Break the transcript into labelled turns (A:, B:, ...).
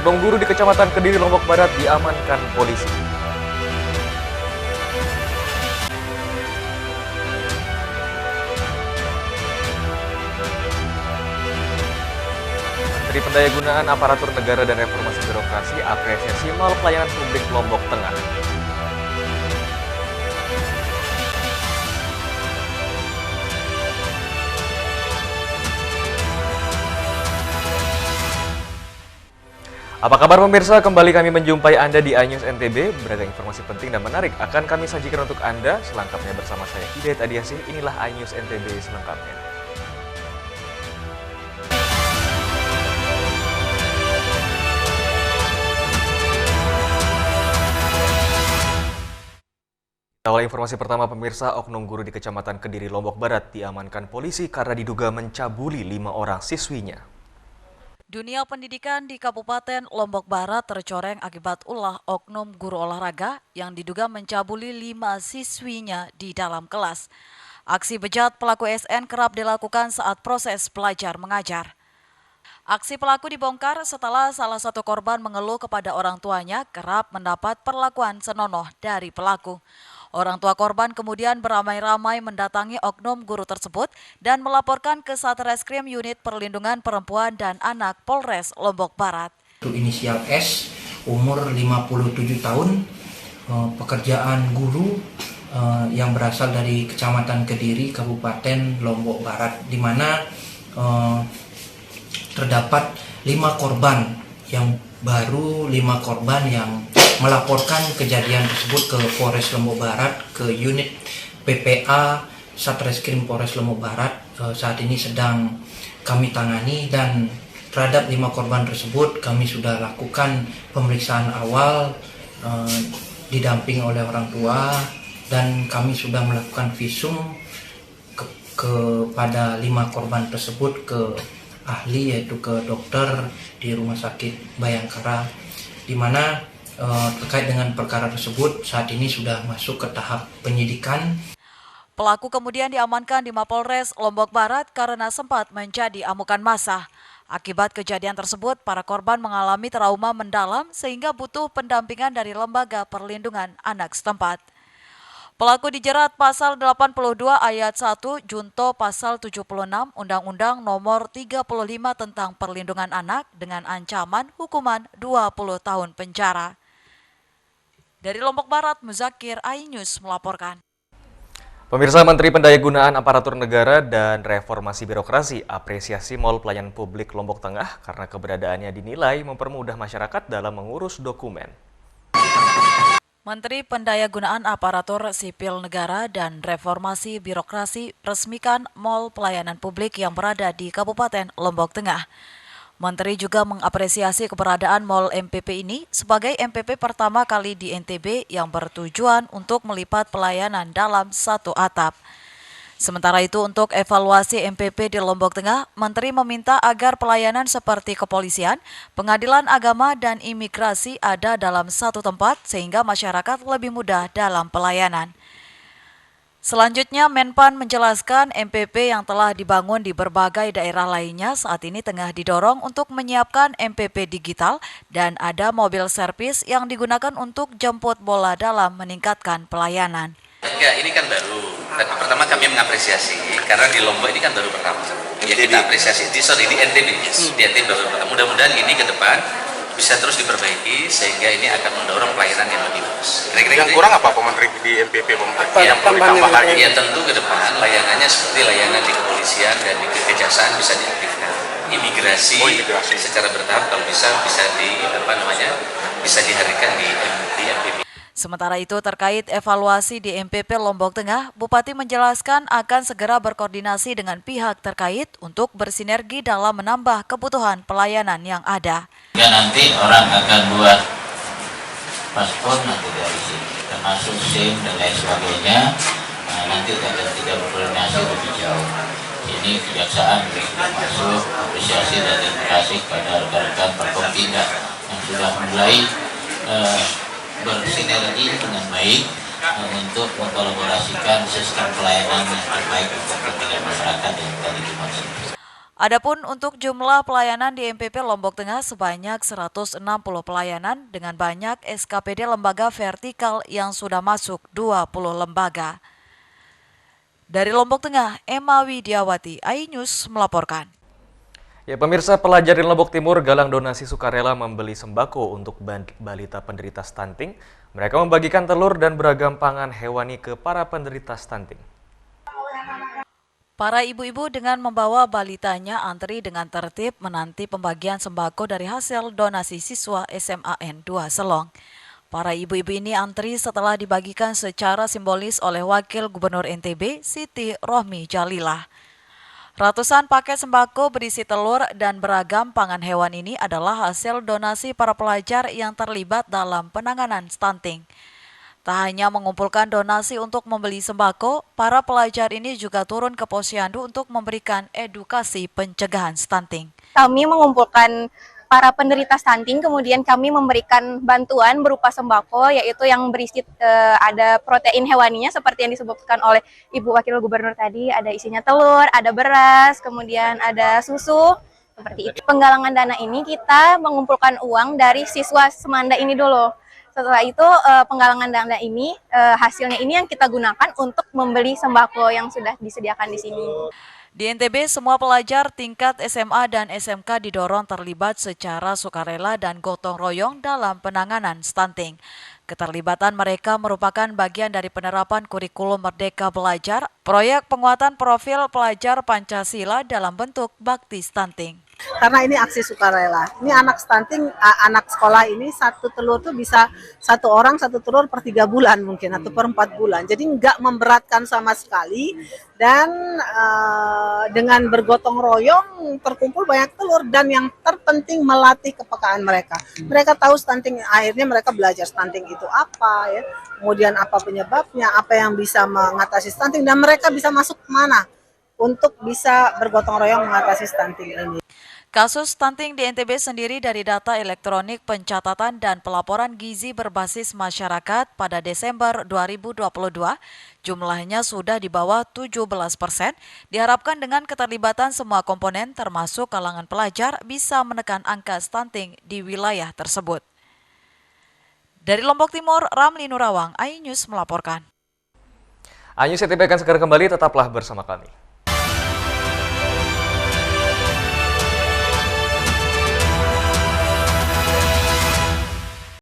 A: Oknum guru di Kecamatan Kediri, Lombok Barat diamankan polisi. Menteri Pendayagunaan Aparatur Negara dan Reformasi Birokrasi apresiasi mal pelayanan publik Lombok Tengah. Apa kabar pemirsa? Kembali kami menjumpai Anda di iNews NTB. Beragam informasi penting dan menarik akan kami sajikan untuk Anda. Selengkapnya bersama saya Hidayat Adiasih. Inilah iNews NTB selengkapnya. Awal informasi pertama pemirsa, oknum guru di Kecamatan Kediri, Lombok Barat diamankan polisi karena diduga mencabuli 5 orang siswinya.
B: Dunia pendidikan di Kabupaten Lombok Barat tercoreng akibat ulah oknum guru olahraga yang diduga mencabuli 5 siswinya di dalam kelas. Aksi bejat pelaku SN kerap dilakukan saat proses belajar mengajar. Aksi pelaku dibongkar setelah salah satu korban mengeluh kepada orang tuanya kerap mendapat perlakuan senonoh dari pelaku. Orang tua korban kemudian beramai-ramai mendatangi oknum guru tersebut dan melaporkan ke Satreskrim Unit Perlindungan Perempuan dan Anak Polres Lombok Barat.
C: Inisial S, umur 57 tahun, pekerjaan guru yang berasal dari Kecamatan Kediri, Kabupaten Lombok Barat, di mana terdapat 5 korban yang baru 5 korban yang melaporkan kejadian tersebut ke Polres Lombok Barat, ke unit PPA Satreskrim Polres Lombok Barat. Saat ini sedang kami tangani dan terhadap 5 korban tersebut kami sudah lakukan pemeriksaan awal didamping oleh orang tua dan kami sudah melakukan visum kepada 5 korban tersebut ke ahli, yaitu ke dokter di Rumah Sakit Bayangkara, di mana terkait dengan perkara tersebut saat ini sudah masuk ke tahap penyidikan.
B: Pelaku kemudian diamankan di Mapolres Lombok Barat karena sempat menjadi amukan massa. Akibat kejadian tersebut, para korban mengalami trauma mendalam sehingga butuh pendampingan dari Lembaga Perlindungan Anak setempat. Pelaku dijerat pasal 82 ayat 1 junto pasal 76 Undang-Undang Nomor 35 tentang Perlindungan Anak dengan ancaman hukuman 20 tahun penjara. Dari Lombok Barat, Muzakir, iNews melaporkan.
A: Pemirsa, Menteri Pendayagunaan Aparatur Negara dan Reformasi Birokrasi apresiasi Mal Pelayanan Publik Lombok Tengah karena keberadaannya dinilai mempermudah masyarakat dalam mengurus dokumen.
B: Menteri Pendayagunaan Aparatur Sipil Negara dan Reformasi Birokrasi resmikan Mal Pelayanan Publik yang berada di Kabupaten Lombok Tengah. Menteri juga mengapresiasi keberadaan Mal MPP ini sebagai MPP pertama kali di NTB yang bertujuan untuk melipat pelayanan dalam satu atap. Sementara itu, untuk evaluasi MPP di Lombok Tengah, Menteri meminta agar pelayanan seperti kepolisian, pengadilan agama, dan imigrasi ada dalam satu tempat sehingga masyarakat lebih mudah dalam pelayanan. Selanjutnya, Menpan menjelaskan MPP yang telah dibangun di berbagai daerah lainnya saat ini tengah didorong untuk menyiapkan MPP digital dan ada mobil servis yang digunakan untuk jemput bola dalam meningkatkan pelayanan.
D: Enggak, ini kan baru. Tapi pertama kami mengapresiasi karena di Lombok ini kan baru pertama. Ya kita apresiasi di NTB. Di NTB baru pertama. Mudah-mudahan ini ke depan bisa terus diperbaiki sehingga ini akan mendorong pelayanan yang lebih bagus.
E: Yang kurang apa Pak Menteri di MPP Pak Menteri?
D: Yang perlu ditambahkan ya tentu ke depan layanannya seperti layanan di kepolisian dan di kejaksaan bisa diaktifkan. Imigrasi secara bertahap kalau bisa bisa dihadirkan di MPP.
B: Sementara itu, terkait evaluasi di MPP Lombok Tengah, Bupati menjelaskan akan segera berkoordinasi dengan pihak terkait untuk bersinergi dalam menambah kebutuhan pelayanan yang ada.
F: Ya, nanti orang akan buat paspor nanti dari sini, termasuk SIM dan lain sebagainya. Nah, nanti akan tidak berkoordinasi lebih jauh. Ini kejaksaan sudah masuk, apresiasi dan terima kasih kepada rekan-rekan Perkompinda yang sudah mulai bersinergi dengan baik untuk mengkolaborasikan sistem pelayanan yang terbaik untuk kepentingan masyarakat yang tadi dimaksud.
B: Adapun untuk jumlah pelayanan di MPP Lombok Tengah sebanyak 160 pelayanan dengan banyak SKPD lembaga vertikal yang sudah masuk 20 lembaga. Dari Lombok Tengah, Emma Widiawati, iNews melaporkan.
A: Ya, pemirsa, pelajar di Lombok Timur galang donasi sukarela membeli sembako untuk balita penderita stunting. Mereka membagikan telur dan beragam pangan hewani ke para penderita stunting.
B: Para ibu-ibu dengan membawa balitanya antri dengan tertib menanti pembagian sembako dari hasil donasi siswa SMAN 2 Selong. Para ibu-ibu ini antri setelah dibagikan secara simbolis oleh Wakil Gubernur NTB, Siti Rohmi Jalilah. Ratusan paket sembako berisi telur dan beragam pangan hewan ini adalah hasil donasi para pelajar yang terlibat dalam penanganan stunting. Tak hanya mengumpulkan donasi untuk membeli sembako, para pelajar ini juga turun ke posyandu untuk memberikan edukasi pencegahan stunting.
G: Kami mengumpulkan para penderita stunting, kemudian kami memberikan bantuan berupa sembako, yaitu yang berisi ada protein hewaninya seperti yang disebutkan oleh Ibu Wakil Gubernur tadi, ada isinya telur, ada beras, kemudian ada susu, seperti itu. Penggalangan dana ini kita mengumpulkan uang dari siswa Semanda ini dulu. Setelah itu penggalangan dana ini hasilnya ini yang kita gunakan untuk membeli sembako yang sudah disediakan di sini.
B: Di NTB, semua pelajar tingkat SMA dan SMK didorong terlibat secara sukarela dan gotong royong dalam penanganan stunting. Keterlibatan mereka merupakan bagian dari penerapan kurikulum Merdeka Belajar, proyek penguatan profil pelajar Pancasila dalam bentuk bakti stunting.
H: Karena ini aksi sukarela. Ini anak stunting, anak sekolah ini satu telur tuh bisa satu orang satu telur per 3 bulan mungkin atau per 4 bulan. Jadi nggak memberatkan sama sekali dan dengan bergotong royong terkumpul banyak telur dan yang terpenting melatih kepekaan mereka. Mereka tahu stunting, akhirnya mereka belajar stunting itu apa ya, kemudian apa penyebabnya, apa yang bisa mengatasi stunting dan mereka bisa masuk kemana untuk bisa bergotong royong mengatasi stunting ini.
B: Kasus stunting di NTB sendiri dari data elektronik pencatatan dan pelaporan gizi berbasis masyarakat pada Desember 2022, jumlahnya sudah di bawah 17%. Diharapkan dengan keterlibatan semua komponen termasuk kalangan pelajar bisa menekan angka stunting di wilayah tersebut. Dari Lombok Timur, Ramli Nurawang, iNews melaporkan.
A: iNews NTB akan segera kembali, tetaplah bersama kami.